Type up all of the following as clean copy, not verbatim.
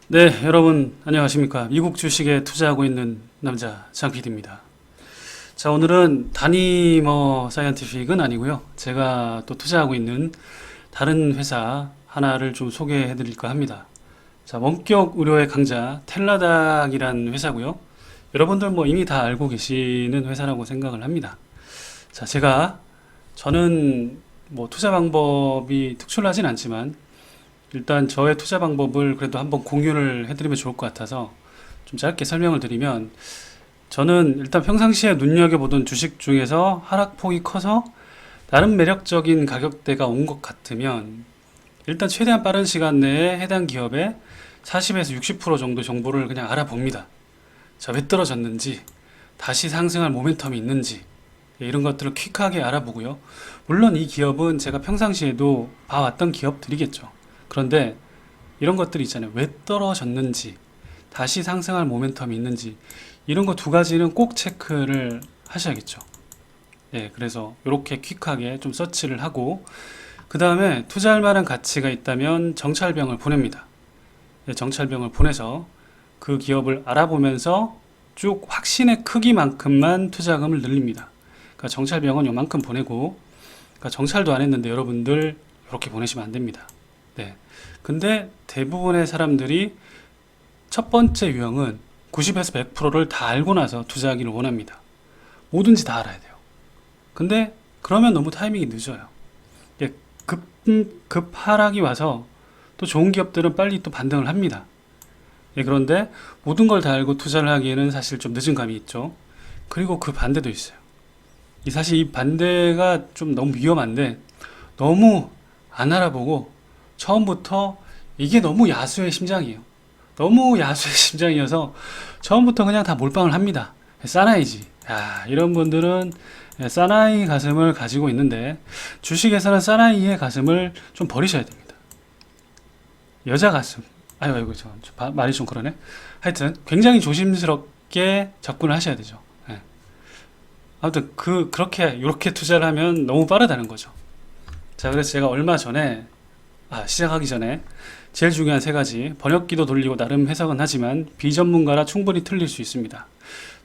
네, 여러분 안녕하십니까? 미국 주식에 투자하고 있는 남자 장PD입니다. 자, 오늘은 다니머 사이언티픽은 아니고요. 제가 또 투자하고 있는 다른 회사 하나를 좀 소개해 드릴까 합니다. 자, 원격 의료의 강자 텔라닥이란 회사고요. 여러분들 뭐 이미 다 알고 계시는 회사라고 생각을 합니다. 자, 저는 뭐 투자 방법이 특출나진 않지만 일단 저의 투자 방법을 그래도 한번 공유를 해드리면 좋을 것 같아서 좀 짧게 설명을 드리면, 저는 일단 평상시에 눈여겨보던 주식 중에서 하락폭이 커서 나름 매력적인 가격대가 온 것 같으면 일단 최대한 빠른 시간 내에 해당 기업의 40에서 60% 정도 정보를 그냥 알아봅니다. 자, 왜 떨어졌는지, 다시 상승할 모멘텀이 있는지, 이런 것들을 퀵하게 알아보고요. 물론 이 기업은 제가 평상시에도 봐왔던 기업들이겠죠. 그런데 이런 것들이 있잖아요. 왜 떨어졌는지, 다시 상승할 모멘텀이 있는지, 이런 거 두 가지는 꼭 체크를 하셔야겠죠. 예, 그래서 이렇게 퀵하게 좀 서치를 하고, 그 다음에 투자할 만한 가치가 있다면 정찰병을 보냅니다. 예, 정찰병을 보내서 그 기업을 알아보면서 쭉 확신의 크기만큼만 투자금을 늘립니다. 그러니까 정찰병은 요만큼 보내고, 그러니까 정찰도 안 했는데 여러분들 이렇게 보내시면 안 됩니다. 네. 근데 대부분의 사람들이 첫 번째 유형은 90에서 100%를 다 알고 나서 투자하기를 원합니다. 뭐든지 다 알아야 돼요. 근데 그러면 너무 타이밍이 늦어요. 예, 급 하락이 와서 또 좋은 기업들은 빨리 또 반등을 합니다. 예, 그런데 모든 걸 다 알고 투자를 하기에는 사실 좀 늦은 감이 있죠. 그리고 그 반대도 있어요. 사실 이 반대가 좀 너무 위험한데, 너무 안 알아보고 처음부터, 이게 너무 야수의 심장이에요. 너무 야수의 심장이어서 처음부터 그냥 다 몰빵을 합니다. 사나이지. 야, 이런 분들은 사나이 가슴을 가지고 있는데, 주식에서는 사나이의 가슴을 좀 버리셔야 됩니다. 여자 가슴. 아이고, 말이 좀 그러네. 하여튼 굉장히 조심스럽게 접근을 하셔야 되죠. 예. 아무튼 이렇게 투자를 하면 너무 빠르다는 거죠. 자, 그래서 제가 얼마 전에, 시작하기 전에 제일 중요한 세 가지, 번역기도 돌리고 나름 해석은 하지만 비전문가라 충분히 틀릴 수 있습니다.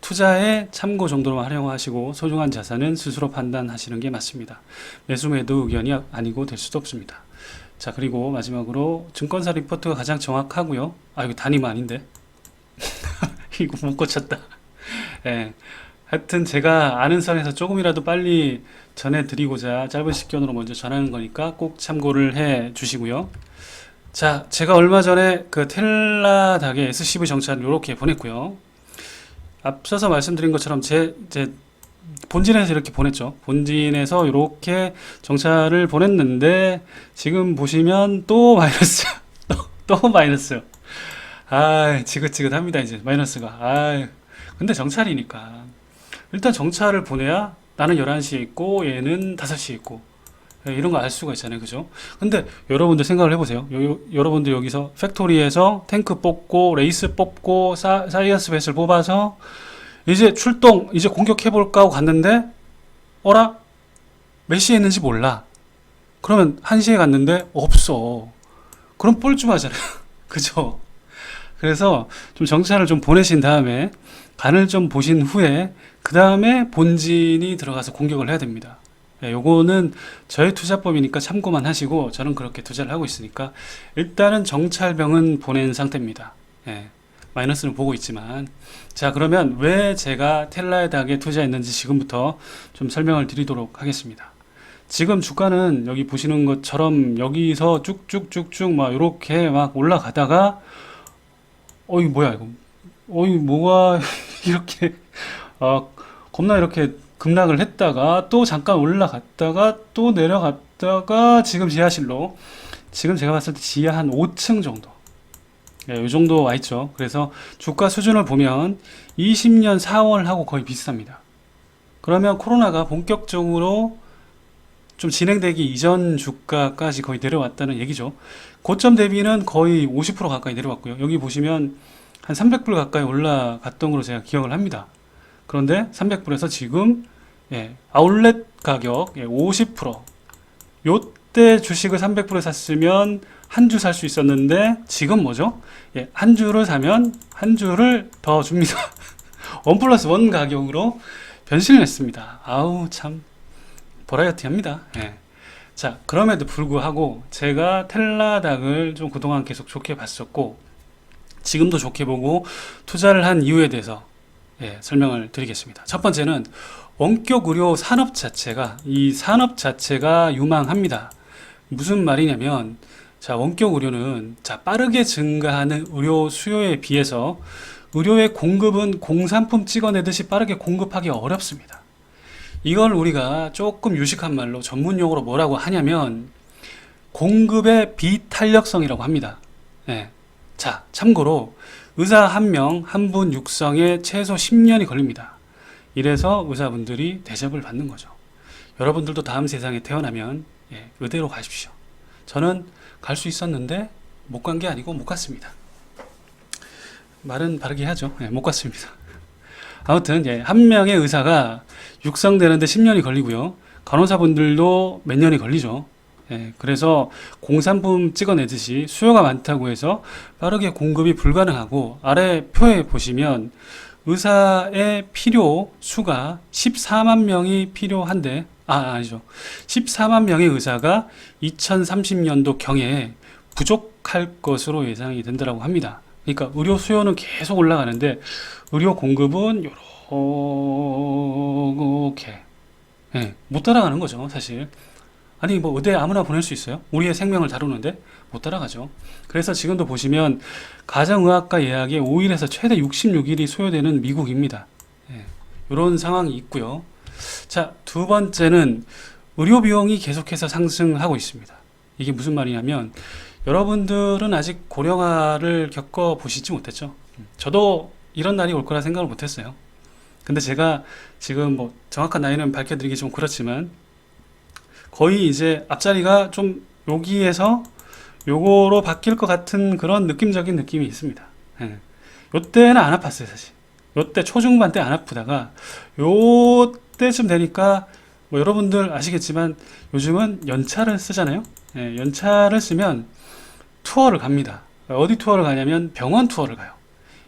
투자에 참고 정도로만 활용하시고 소중한 자산은 스스로 판단하시는 게 맞습니다. 매수 매도 의견이 아니고 될 수도 없습니다. 자, 그리고 마지막으로 증권사 리포트가 가장 정확하고요. 이거 단위만 아닌데 이거 못 고쳤다. 예. 하여튼 제가 아는 선에서 조금이라도 빨리 전해드리고자 짧은 식견으로 먼저 전하는 거니까 꼭 참고를 해 주시고요. 자, 제가 얼마 전에 그 텔라닥의 SCV 정찰을 이렇게 보냈고요. 앞서서 말씀드린 것처럼 제 본진에서 이렇게 보냈죠. 본진에서 이렇게 정찰을 보냈는데 지금 보시면 또 마이너스. 또 마이너스요. 지긋지긋합니다. 이제 마이너스가. 근데 정찰이니까 일단 정찰을 보내야 나는 11시에 있고 얘는 5시에 있고, 이런 거 알 수가 있잖아요. 그죠? 근데 여러분들 생각을 해보세요. 여러분들 여기서 팩토리에서 탱크 뽑고 레이스 뽑고 사이언스 뱃을 뽑아서 이제 출동, 이제 공격해볼까 하고 갔는데, 어라? 몇 시에 있는지 몰라. 그러면 1시에 갔는데 없어. 그럼 뻘쭘하잖아요. 그죠? 그래서 좀 정찰을 좀 보내신 다음에 간을 좀 보신 후에 그 다음에 본진이 들어가서 공격을 해야 됩니다. 요거는 저의 투자법이니까 참고만 하시고, 저는 그렇게 투자를 하고 있으니까 일단은 정찰병은 보낸 상태입니다. 마이너스는 보고 있지만. 자, 그러면 왜 제가 텔라에닥에 투자했는지 지금부터 좀 설명을 드리도록 하겠습니다. 지금 주가는 여기 보시는 것처럼 여기서 쭉쭉쭉쭉 막 이렇게 막 올라가다가, 이거 뭐야 이거, 이거 뭐가 이렇게 겁나 이렇게 급락을 했다가 또 잠깐 올라갔다가 또 내려갔다가 지금 지하실로, 지금 제가 봤을 때 지하 한 5층 정도, 이 정도 와 있죠. 그래서 주가 수준을 보면 20년 4월하고 거의 비슷합니다. 그러면 코로나가 본격적으로 좀 진행되기 이전 주가까지 거의 내려왔다는 얘기죠. 고점 대비는 거의 50% 가까이 내려왔고요. 여기 보시면 한 300불 가까이 올라갔던 걸로 제가 기억을 합니다. 그런데 300불에서 지금 아울렛 가격 50%, 그때 주식을 300불에 샀으면 한 주 살 수 있었는데 지금 뭐죠? 예, 한 주를 사면 한 주를 더 줍니다. 원 플러스 원 가격으로 변신을 했습니다. 아우 참 버라이어티합니다. 예. 자, 그럼에도 불구하고 제가 텔라닥을 좀 그동안 계속 좋게 봤었고 지금도 좋게 보고 투자를 한 이유에 대해서 설명을 드리겠습니다. 첫 번째는 원격 의료 산업 자체가 이 산업 자체가 유망합니다. 무슨 말이냐면 자, 원격 의료는 자, 빠르게 증가하는 의료 수요에 비해서 의료의 공급은 공산품 찍어내듯이 빠르게 공급하기 어렵습니다. 이걸 우리가 조금 유식한 말로 전문 용어로 뭐라고 하냐면 공급의 비탄력성이라고 합니다. 예. 자, 참고로 의사 한 명, 한 분 육성에 최소 10년이 걸립니다. 이래서 의사분들이 대접을 받는 거죠. 여러분들도 다음 세상에 태어나면 의대로 가십시오. 저는 갈 수 있었는데 못 간 게 아니고 못 갔습니다. 말은 바르게 하죠. 못 갔습니다. 아무튼 한 명의 의사가 육성되는데 10년이 걸리고요. 간호사분들도 몇 년이 걸리죠. 그래서 공산품 찍어내듯이 수요가 많다고 해서 빠르게 공급이 불가능하고 아래 표에 보시면 의사의 필요 수가 14만 명이 필요한데 아니죠. 14만 명의 의사가 2030년도 경에 부족할 것으로 예상이 된다고 합니다. 그러니까 의료 수요는 계속 올라가는데 의료 공급은 요렇게 못 따라가는 거죠, 사실. 아니 뭐 의대 아무나 보낼 수 있어요? 우리의 생명을 다루는데 못 따라가죠. 그래서 지금도 보시면 가정의학과 예약에 5일에서 최대 66일이 소요되는 미국입니다. 이런 상황이 있고요. 자, 두 번째는 의료 비용이 계속해서 상승하고 있습니다. 이게 무슨 말이냐면 여러분들은 아직 고령화를 겪어 보시지 못했죠. 저도 이런 날이 올 거라 생각을 못했어요. 근데 제가 지금 뭐 정확한 나이는 밝혀드리기 좀 그렇지만 거의 이제 앞자리가 좀 여기에서 요거로 바뀔 것 같은 그런 느낌적인 느낌이 있습니다. 요때는 안 아팠어요, 사실. 요때 초중반 때 안 아프다가 요때쯤 되니까 뭐 여러분들 아시겠지만 요즘은 연차를 쓰잖아요. 연차를 쓰면 투어를 갑니다. 어디 투어를 가냐면 병원 투어를 가요.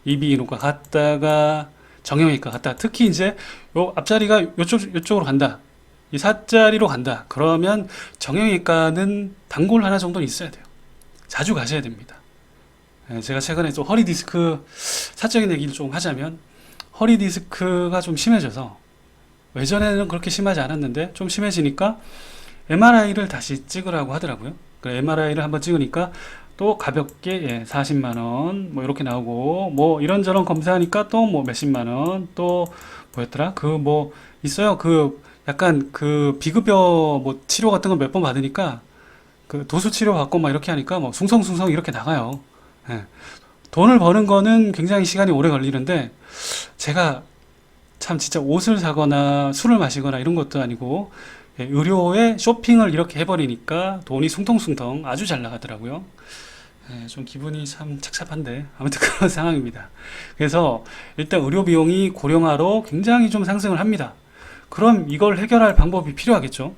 이비인후과 갔다가 정형외과 갔다가 특히 이제 요 앞자리가 요쪽으로 간다. 이 4자리로 간다. 그러면 정형외과는 단골 하나 정도는 있어야 돼요. 자주 가셔야 됩니다. 제가 최근에 또 허리 디스크 사적인 얘기를 좀 하자면 허리 디스크가 좀 심해져서 예전에는 그렇게 심하지 않았는데 좀 심해지니까 MRI를 다시 찍으라고 하더라고요. MRI를 한번 찍으니까 또 가볍게 40만 원 뭐 이렇게 나오고 뭐 이런저런 검사하니까 또 뭐 몇십만 원 또 뭐였더라? 그 뭐 있어요. 그 약간 그 비급여 뭐 치료 같은 거 몇 번 받으니까 그 도수 치료 받고 막 이렇게 하니까 뭐 숭성숭성 이렇게 나가요. 돈을 버는 거는 굉장히 시간이 오래 걸리는데 제가 참 진짜 옷을 사거나 술을 마시거나 이런 것도 아니고 의료에 쇼핑을 이렇게 해버리니까 돈이 숭텅숭텅 아주 잘 나가더라고요. 좀 기분이 참 착잡한데 아무튼 그런 상황입니다. 그래서 일단 의료 비용이 고령화로 굉장히 좀 상승을 합니다. 그럼 이걸 해결할 방법이 필요하겠죠.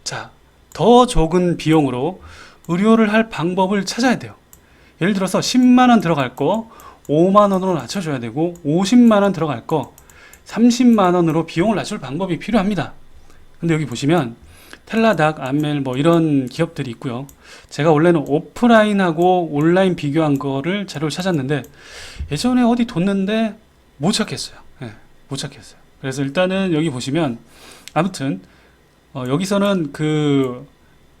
자, 더 적은 비용으로 의료를 할 방법을 찾아야 돼요. 예를 들어서 10만 원 들어갈 거 5만 원으로 낮춰줘야 되고 50만 원 들어갈 거 30만 원으로 비용을 낮출 방법이 필요합니다. 근데 여기 보시면 텔라닥, 암멜 뭐 이런 기업들이 있고요. 제가 원래는 오프라인하고 온라인 비교한 거를 자료를 찾았는데 예전에 어디 뒀는데 못 찾겠어요. 못 찾겠어요. 그래서 일단은 여기 보시면 아무튼 여기서는 그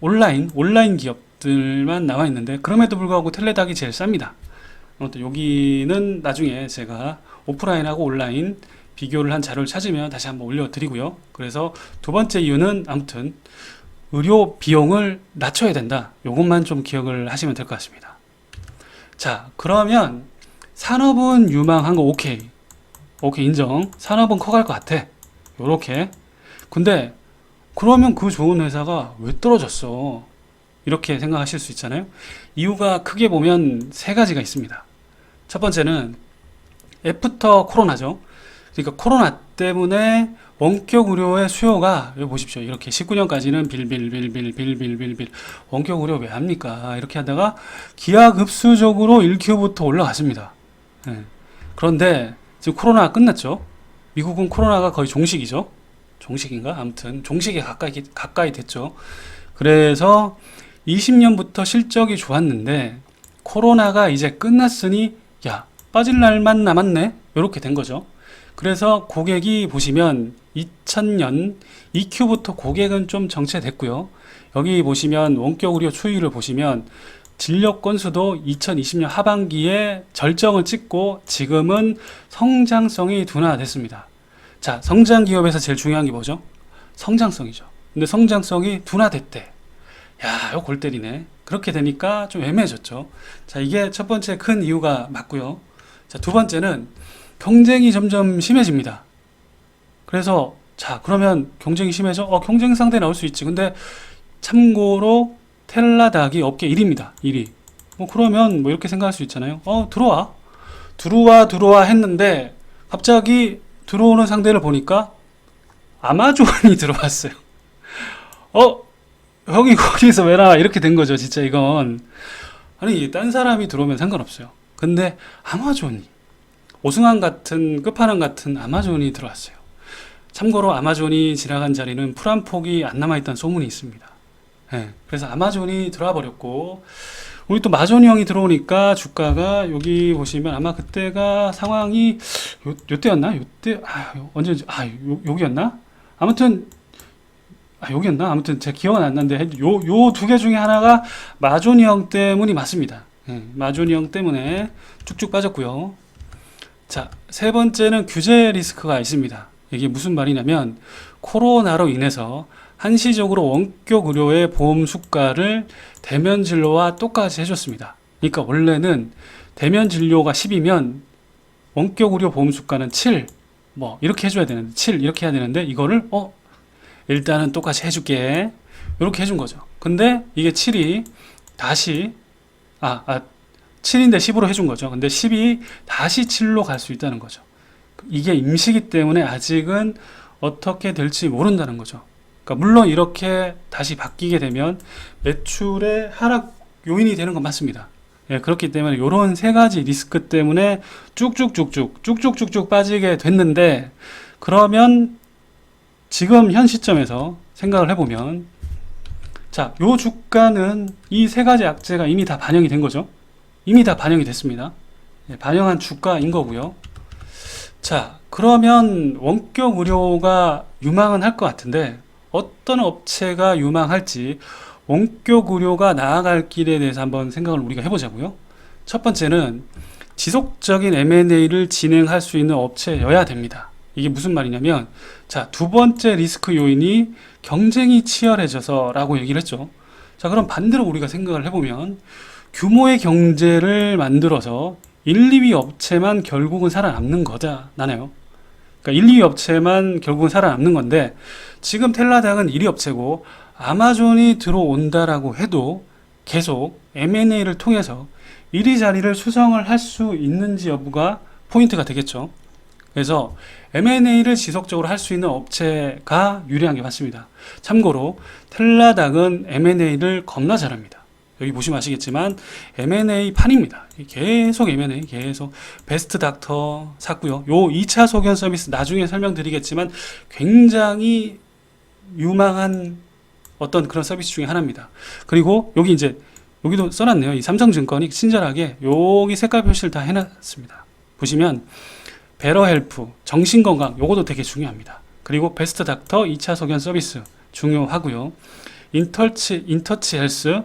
온라인 기업들만 나와 있는데 그럼에도 불구하고 텔레닥이 제일 쌉니다. 아무튼 여기는 나중에 제가 오프라인하고 온라인 비교를 한 자료를 찾으면 다시 한번 올려드리고요. 그래서 두 번째 이유는 아무튼 의료 비용을 낮춰야 된다. 이것만 좀 기억을 하시면 될 것 같습니다. 자, 그러면 산업은 유망한 거 오케이 인정. 산업은 커갈 것 같아. 요렇게. 근데 그러면 그 좋은 회사가 왜 떨어졌어? 이렇게 생각하실 수 있잖아요. 이유가 크게 보면 세 가지가 있습니다. 첫 번째는 애프터 코로나죠. 그러니까 코로나 때문에 원격 의료의 수요가 여기 보십시오. 이렇게 19년까지는 빌빌빌빌빌빌빌빌 원격 의료 왜 합니까? 이렇게 하다가 기하급수적으로 1Q부터 올라갔습니다. 예. 그런데 지금 코로나가 끝났죠. 미국은 코로나가 거의 종식이죠. 종식인가? 아무튼 종식에 가까이 됐죠. 그래서 20년부터 실적이 좋았는데 코로나가 이제 끝났으니 야 빠질 날만 남았네 이렇게 된 거죠. 그래서 고객이 보시면 2000년 2Q부터 고객은 좀 정체됐고요. 여기 보시면 원격 의료 추이를 보시면 진료 건수도 2020년 하반기에 절정을 찍고 지금은 성장성이 둔화됐습니다. 자, 성장 기업에서 제일 중요한 게 뭐죠? 성장성이죠. 근데 성장성이 둔화됐대. 야, 이거 골 때리네. 그렇게 되니까 좀 애매해졌죠. 자, 이게 첫 번째 큰 이유가 맞고요. 자, 두 번째는 경쟁이 점점 심해집니다. 그래서 자, 그러면 경쟁이 심해져? 경쟁 상대 나올 수 있지. 근데 참고로 텔라닥이 업계 1위입니다. 1위. 그러면 이렇게 생각할 수 있잖아요. 들어와 했는데 갑자기 들어오는 상대를 보니까 아마존이 들어왔어요. 형이 거기서 왜 나와? 이렇게 된 거죠. 진짜 이건. 아니, 딴 사람이 들어오면 상관없어요. 근데 아마존이, 오승환 같은, 끝판왕 같은 아마존이 들어왔어요. 참고로 아마존이 지나간 자리는 풀 한 폭이 안 남아있다는 소문이 있습니다. 네, 그래서 아마존이 들어와 버렸고, 우리 또 마존이 형이 들어오니까 주가가 여기 보시면 아마 그때가 상황이 요때였나? 요때, 여기였나? 아무튼, 여기였나? 아무튼 제 기억은 안 나는데 요 두 개 중에 하나가 마존이 형 때문이 맞습니다. 마존이 형 때문에 쭉쭉 빠졌고요. 자, 세 번째는 규제 리스크가 있습니다. 이게 무슨 말이냐면 코로나로 인해서 한시적으로 원격 의료의 보험 수가를 대면 진료와 똑같이 해줬습니다. 그러니까 원래는 대면 진료가 10이면 원격 의료 보험 수가는 7, 이렇게 해줘야 되는데 7 이렇게 해야 되는데 이거를 일단은 똑같이 해줄게 이렇게 해준 거죠. 근데 이게 7이 다시 7인데 10으로 해준 거죠. 근데 10이 다시 7로 갈 수 있다는 거죠. 이게 임시기 때문에 아직은 어떻게 될지 모른다는 거죠. 그러니까 물론 이렇게 다시 바뀌게 되면 매출의 하락 요인이 되는 건 맞습니다. 예, 그렇기 때문에 이런 세 가지 리스크 때문에 쭉쭉쭉 빠지게 됐는데, 그러면 지금 현 시점에서 생각을 해보면, 자, 요 주가는 이 세 가지 악재가 이미 다 반영이 된 거죠. 이미 다 반영이 됐습니다. 예, 반영한 주가인 거고요. 자, 그러면 원격 의료가 유망은 할 것 같은데 어떤 업체가 유망할지, 원격 의료가 나아갈 길에 대해서 한번 생각을 우리가 해보자고요. 첫 번째는 지속적인 M&A를 진행할 수 있는 업체여야 됩니다. 이게 무슨 말이냐면, 자, 두 번째 리스크 요인이 경쟁이 치열해져서 라고 얘기를 했죠. 자, 그럼 반대로 우리가 생각을 해보면 규모의 경제를 만들어서 1, 2위 업체만 결국은 살아남는 거잖아요. 그러니까 1, 2위 업체만 결국은 살아남는 건데, 지금 텔라닥은 1위 업체고 아마존이 들어온다라고 해도 계속 M&A를 통해서 1위 자리를 수성을 할 수 있는지 여부가 포인트가 되겠죠. 그래서 M&A를 지속적으로 할 수 있는 업체가 유리한 게 맞습니다. 참고로 텔라닥은 M&A를 겁나 잘합니다. 여기 보시면 아시겠지만 M&A 판입니다. 계속 M&A, 계속 베스트 닥터 샀고요. 요 2차 소견 서비스 나중에 설명드리겠지만 굉장히 유망한 어떤 그런 서비스 중에 하나입니다. 그리고 여기 여기도 써놨네요. 이 삼성증권이 친절하게 여기 색깔 표시를 다 해놨습니다. 보시면 베러헬프, 정신건강, 요것도 되게 중요합니다. 그리고 베스트 닥터 2차 소견 서비스 중요하고요. 인터치 헬스,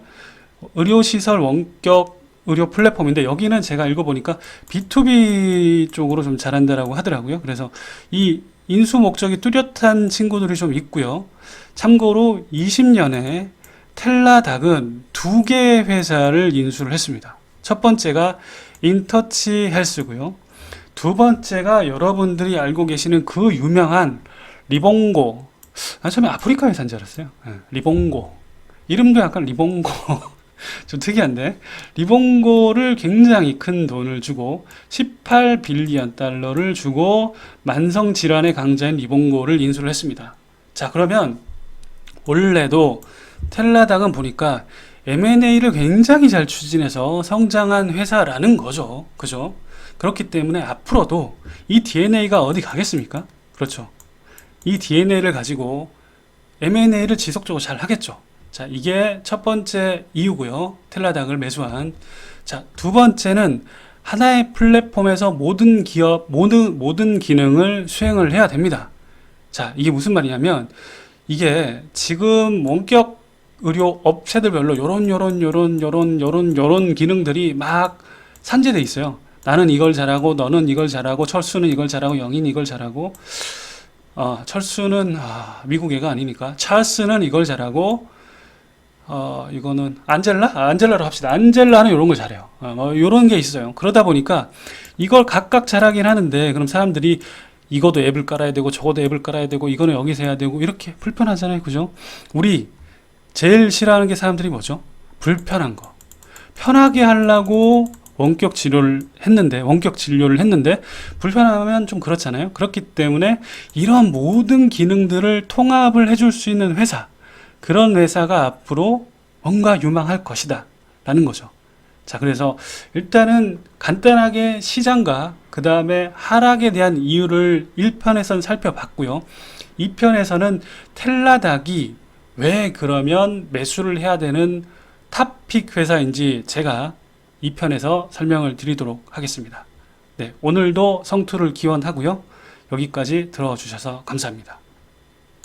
의료시설 원격 의료 플랫폼인데, 여기는 제가 읽어보니까 B2B 쪽으로 좀 잘한다라고 하더라고요. 그래서 이 인수 목적이 뚜렷한 친구들이 좀 있고요. 참고로 20년에 텔라닥은 2개의 회사를 인수를 했습니다. 첫 번째가 인터치 헬스고요. 두 번째가 여러분들이 알고 계시는 그 유명한 리봉고. 처음에 아프리카 회사인 줄 알았어요. 리봉고. 이름도 약간 리봉고. 좀 특이한데 리본고를 굉장히 큰 돈을 주고 18빌리언 달러를 주고 만성 질환의 강자인 리본고를 인수를 했습니다. 자, 그러면 원래도 텔라닥은 보니까 M&A를 굉장히 잘 추진해서 성장한 회사라는 거죠. 그죠? 그렇기 때문에 앞으로도 이 DNA가 어디 가겠습니까? 그렇죠. 이 DNA를 가지고 M&A를 지속적으로 잘 하겠죠. 자, 이게 첫 번째 이유고요. 텔라닥을 매수한. 자, 두 번째는 하나의 플랫폼에서 모든 기업, 모든 기능을 수행을 해야 됩니다. 자, 이게 무슨 말이냐면, 이게 지금 원격 의료 업체들별로 요런 기능들이 막 산재돼 있어요. 나는 이걸 잘하고, 너는 이걸 잘하고, 철수는 이걸 잘하고, 영인 이걸 잘하고, 철수는 미국 애가 아니니까 찰스는 이걸 잘하고 이거는 안젤라로 합시다. 안젤라는 이런 걸 잘해요. 이런 게 있어요. 그러다 보니까 이걸 각각 잘하긴 하는데 그럼 사람들이 이거도 앱을 깔아야 되고 저거도 앱을 깔아야 되고 이거는 여기서 해야 되고 이렇게 불편하잖아요. 그죠? 우리 제일 싫어하는 게 사람들이 뭐죠? 불편한 거. 편하게 하려고 원격 진료를 했는데 불편하면 좀 그렇잖아요. 그렇기 때문에 이런 모든 기능들을 통합을 해줄 수 있는 회사, 그런 회사가 앞으로 뭔가 유망할 것이다 라는 거죠. 자, 그래서 일단은 간단하게 시장과 그 다음에 하락에 대한 이유를 1편에서는 살펴봤고요. 2편에서는 텔라닥이 왜 그러면 매수를 해야 되는 탑픽 회사인지 제가 2편에서 설명을 드리도록 하겠습니다. 네, 오늘도 성투를 기원하고요. 여기까지 들어주셔서 감사합니다.